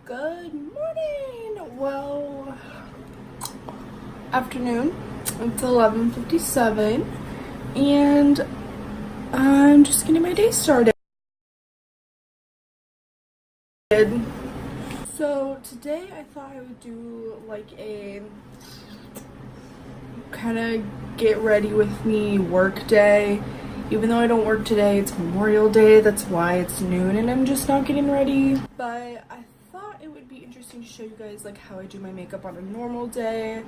Good morning. Well, afternoon. It's 11:57 and I'm just getting my day started. So today I thought I would do like a kind of get ready with me work day. Even though I don't work today, it's Memorial Day, that's why it's noon and I'm just not getting ready. But I thought it would be interesting to show you guys like how I do my makeup on a normal day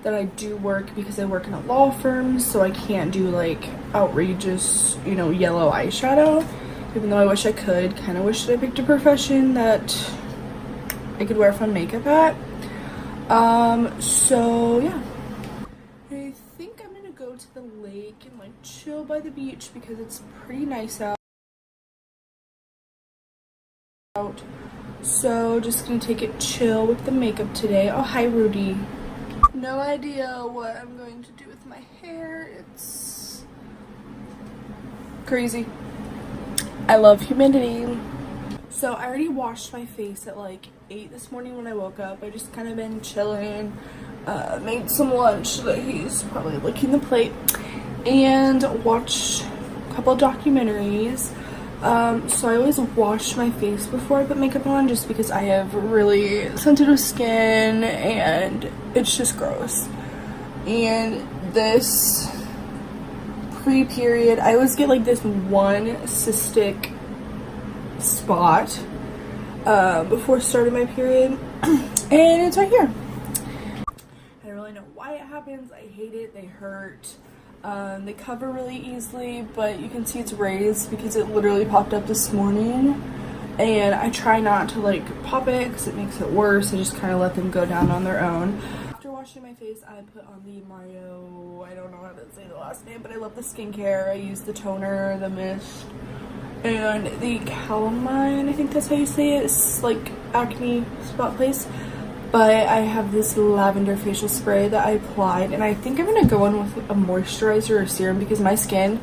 that I do work, because I work in a law firm, so I can't do like outrageous, yellow eyeshadow. Even though I wish I could, kind of wish that I picked a profession that I could wear fun makeup at. So yeah. I think I'm gonna go to the lake and like chill by the beach because it's pretty nice out. So just gonna take it chill with the makeup today. Oh, hi Rudy. No idea what I'm going to do with my hair. It's crazy. I love humidity. So I already washed my face at like 8 this morning when I woke up. I just kind of been chilling, made some lunch so that he's probably licking the plate, and watched a couple of documentaries. So I always wash my face before I put makeup on just because I have really sensitive skin and it's just gross. And this pre-period, I always get like this one cystic spot before starting my period and it's right here. I don't really know why it happens. I hate it. They hurt. They cover really easily, but you can see it's raised because it literally popped up this morning, and I try not to like pop it because it makes it worse. I just kind of let them go down on their own. After washing my face, I put on the Mario, I don't know how to say the last name, but I love the skincare. I use the toner, the mist, and the calamine, I think that's how you say it. It's like acne spot place. But I have this lavender facial spray that I applied, and I think I'm gonna go in with a moisturizer or serum because my skin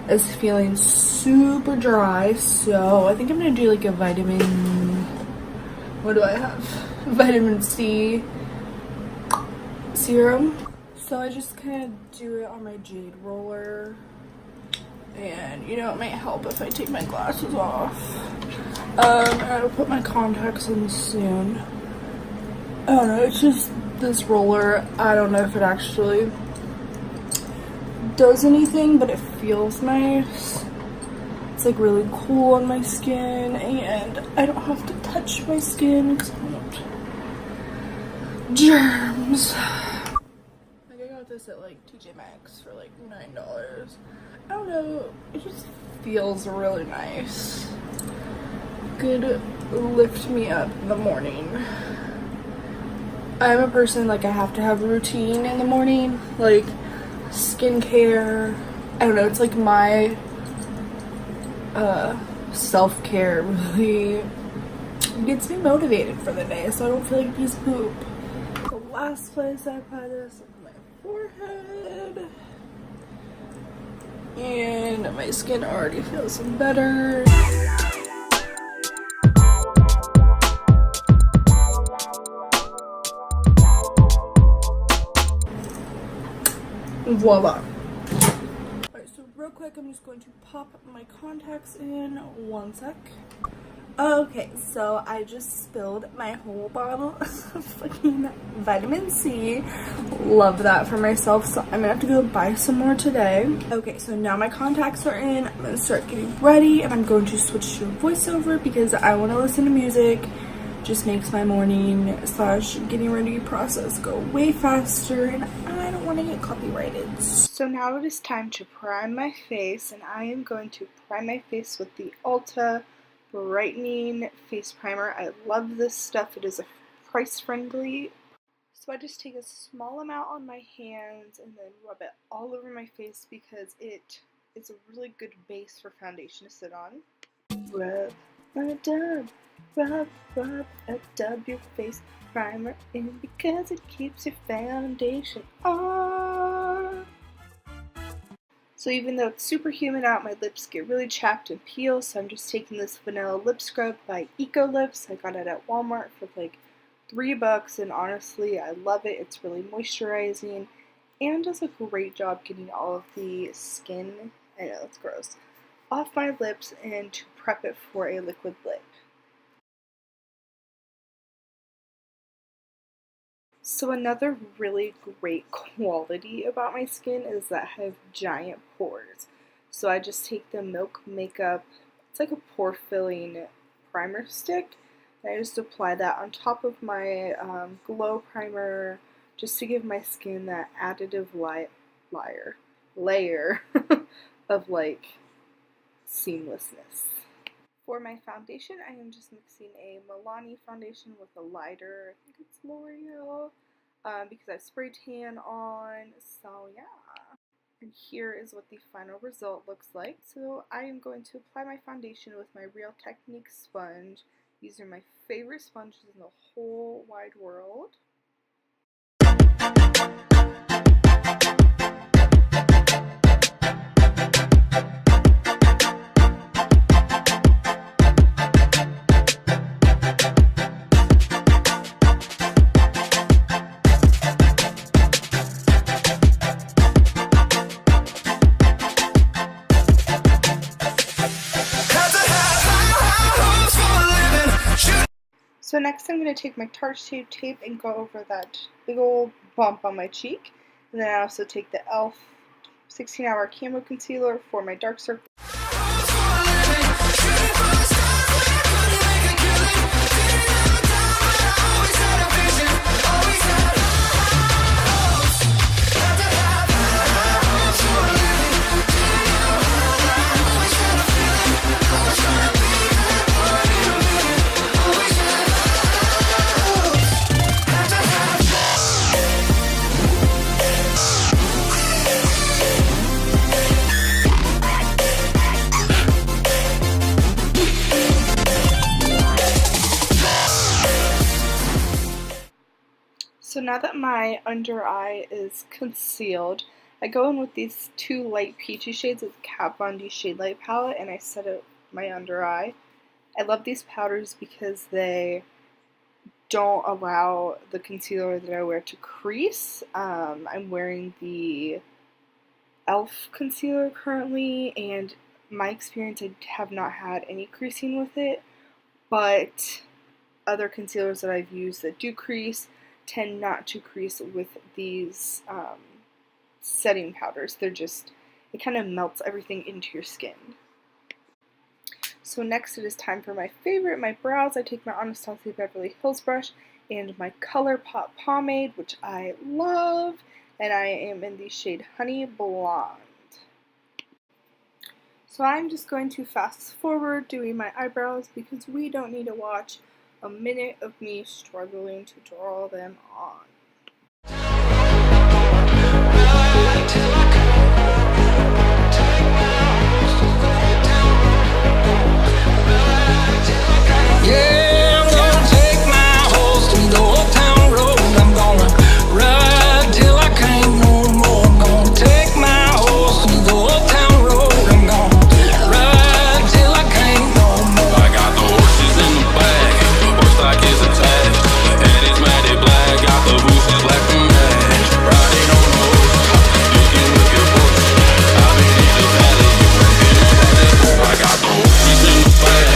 is feeling super dry. So I think I'm gonna do like a what do I have? Vitamin C serum. So I just kind of do it on my jade roller. And it might help if I take my glasses off. I'll put my contacts in soon. I don't know, it's just this roller. I don't know if it actually does anything, but it feels nice. It's like really cool on my skin, and I don't have to touch my skin because I don't want germs. Like I got this at like TJ Maxx for like $9. I don't know, it just feels really nice. Could lift me up in the morning. I'm a person, like, I have to have a routine in the morning, like skincare. I don't know, it's like my self-care really gets me motivated for the day so I don't feel like a piece of poop. The last place I apply this on my forehead, and my skin already feels better. Voila. Alright, so real quick, I'm just going to pop my contacts in. One sec. Okay, so I just spilled my whole bottle of fucking vitamin C. Love that for myself, so I'm gonna have to go buy some more today. Okay, so now my contacts are in. I'm gonna start getting ready, and I'm going to switch to voiceover because I want to listen to music. Just makes my morning / getting ready process go way faster, and I don't want to get copyrighted. So now it is time to prime my face, and I am going to prime my face with the Ulta Brightening Face Primer. I love this stuff. It is a price friendly. So I just take a small amount on my hands and then rub it all over my face because it is a really good base for foundation to sit on. Rub a dub. Rub a dub your face primer in because it keeps your foundation on. So even though it's super humid out, my lips get really chapped and peel, so I'm just taking this vanilla lip scrub by Eco Lips. I got it at Walmart for like $3, and honestly, I love it. It's really moisturizing and does a great job getting all of the skin, I know it's gross, off my lips and to prep it for a liquid lip. So another really great quality about my skin is that I have giant pores. So I just take the Milk Makeup, it's like a pore filling primer stick, and I just apply that on top of my glow primer just to give my skin that additive layer of like seamlessness. For my foundation, I am just mixing a Milani foundation with a lighter, I think it's L'Oreal, because I have spray tan on, so yeah. And here is what the final result looks like. So I am going to apply my foundation with my Real Technique sponge. These are my favorite sponges in the whole wide world. So next I'm going to take my Tarte Shape Tape and go over that big old bump on my cheek. And then I also take the e.l.f. 16-Hour Camo Concealer for my dark circles. So now that my under eye is concealed, I go in with these two light peachy shades of the Kat Von D Shade Light palette, and I set up my under eye. I love these powders because they don't allow the concealer that I wear to crease. I'm wearing the e.l.f. concealer currently, and my experience, I have not had any creasing with it, but other concealers that I've used that do crease tend not to crease with these setting powders. They're just, it kind of melts everything into your skin. So next it is time for my favorite, my brows. I take my Anastasia Beverly Hills brush and my ColourPop pomade, which I love, and I am in the shade Honey Blonde. So I'm just going to fast forward doing my eyebrows because we don't need to watch a minute of me struggling to draw them on. Yeah, I'm gonna take my horse to the old town road. I'm gonna ride till I can't no more. I'm gonna take my horse to the old town road. I'm gonna ride till I can't no more. I got the horses in the back, horse stock is attached, and it's matted black. Got the bushes black from match. Riding on the horse, you can look your bush. I've been in the valley, you can get it on that horse. I got the horses in the back.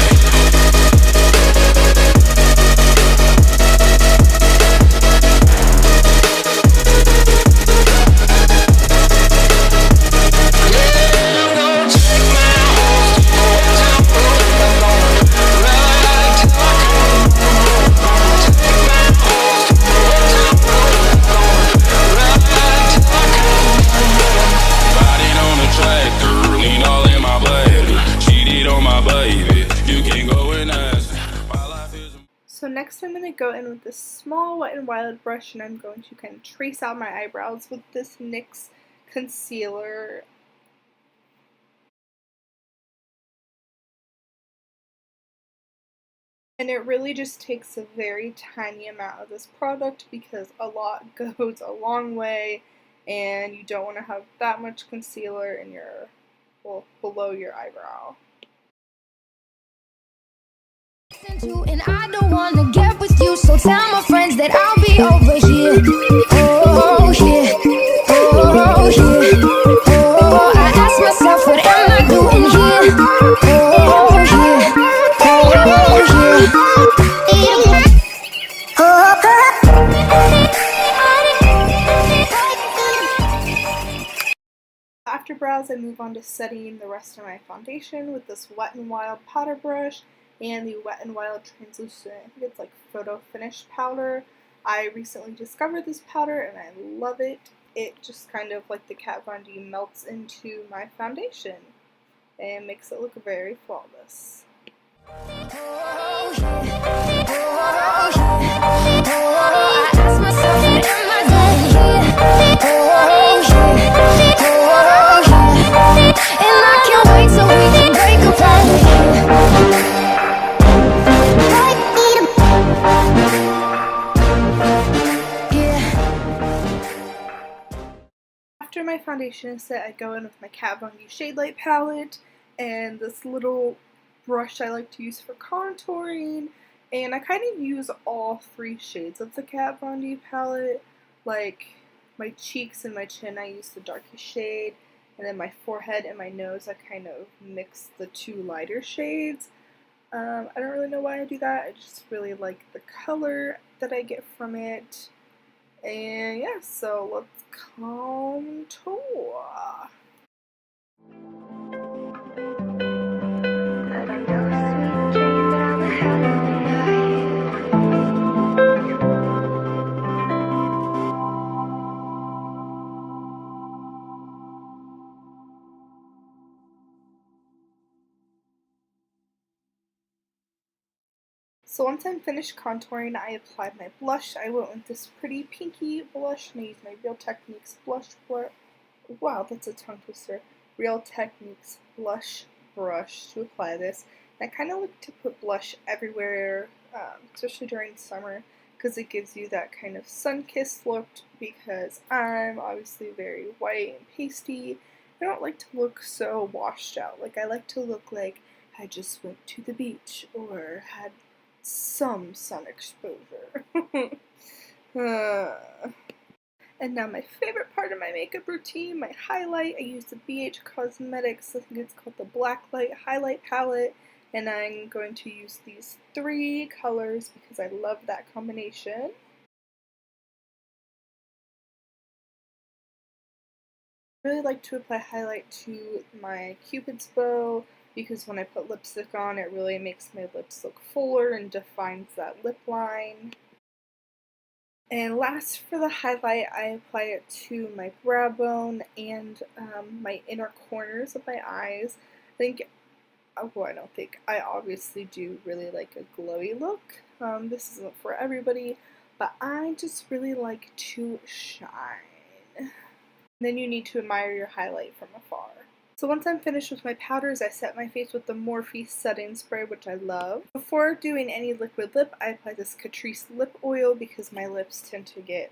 So next I'm going to go in with this small Wet n Wild brush, and I'm going to kind of trace out my eyebrows with this NYX concealer. And it really just takes a very tiny amount of this product because a lot goes a long way, and you don't want to have that much concealer in your, well, below your eyebrow. And I don't wanna get with you, so tell my friends that I'll be over here. Oh, here. Oh, here. Oh, I ask myself, what am I doing here? Oh, here. After brows, I move on to setting the rest of my foundation with this Wet n Wild powder brush and the Wet n Wild translucent, I think it's like photo finish powder. I recently discovered this powder and I love it. It just kind of, like the Kat Von D, melts into my foundation and makes it look very flawless. After my foundation is set, I go in with my Kat Von D Shade Light palette and this little brush I like to use for contouring, and I kind of use all 3 shades of the Kat Von D palette. Like my cheeks and my chin I use the darkest shade, and then my forehead and my nose I kind of mix the 2 lighter shades. I don't really know why I do that, I just really like the color that I get from it. And yeah, so let's contour. So once I'm finished contouring, I applied my blush. I went with this pretty pinky blush, and I used my Real Techniques blush brush. Wow, that's a tongue twister. Real Techniques blush brush to apply this. And I kind of like to put blush everywhere, especially during summer, because it gives you that kind of sun-kissed look, because I'm obviously very white and pasty. I don't like to look so washed out. Like, I like to look like I just went to the beach or had some sun exposure. And now my favorite part of my makeup routine, my highlight. I use the BH Cosmetics, I think it's called the Blacklight Highlight Palette, and I'm going to use these 3 colors because I love that combination. I really like to apply highlight to my Cupid's bow, because when I put lipstick on, it really makes my lips look fuller and defines that lip line. And last, for the highlight, I apply it to my brow bone and my inner corners of my eyes. I obviously do really like a glowy look. This isn't for everybody, but I just really like to shine. Then you need to admire your highlight from afar. So once I'm finished with my powders, I set my face with the Morphe setting spray, which I love. Before doing any liquid lip, I apply this Catrice lip oil because my lips tend to get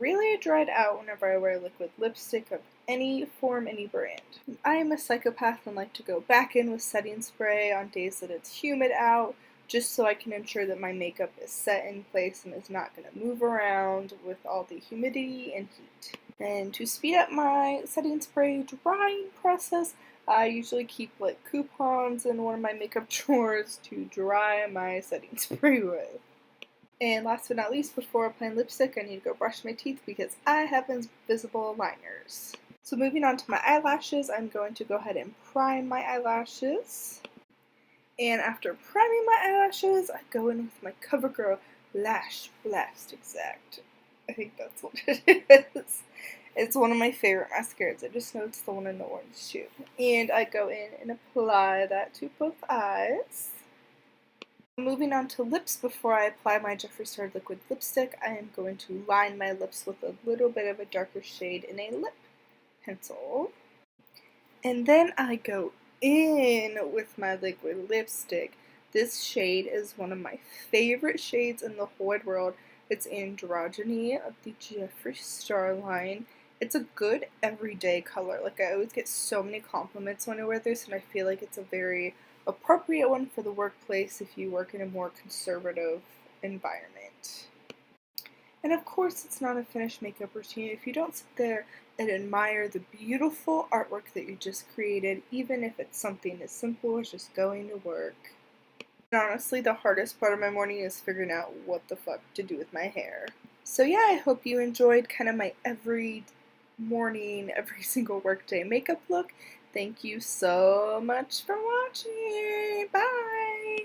really dried out whenever I wear liquid lipstick of any form, any brand. I am a psychopath and like to go back in with setting spray on days that it's humid out, just so I can ensure that my makeup is set in place and is not going to move around with all the humidity and heat. And to speed up my setting spray drying process, I usually keep like coupons in one of my makeup drawers to dry my setting spray with. And last but not least, before applying lipstick, I need to go brush my teeth because I have invisible liners. So moving on to my eyelashes, I'm going to go ahead and prime my eyelashes. And after priming my eyelashes, I go in with my CoverGirl Lash Blast Exact. I think that's what it is. It's one of my favorite mascaras. I just know it's the one in the orange tube. And I go in and apply that to both eyes. Moving on to lips, before I apply my Jeffree Star liquid lipstick, I am going to line my lips with a little bit of a darker shade in a lip pencil. And then I go in with my liquid lipstick. This shade is one of my favorite shades in the whole wide world. It's Androgyny of the Jeffree Star line, It's a good everyday color. Like, I always get so many compliments when I wear this, and I feel like it's a very appropriate one for the workplace if you work in a more conservative environment. And of course, it's not a finished makeup routine if you don't sit there and admire the beautiful artwork that you just created, even if it's something as simple as just going to work. And honestly, the hardest part of my morning is figuring out what the fuck to do with my hair. So yeah, I hope you enjoyed kind of my every morning, every single workday makeup look. Thank you so much for watching. Bye!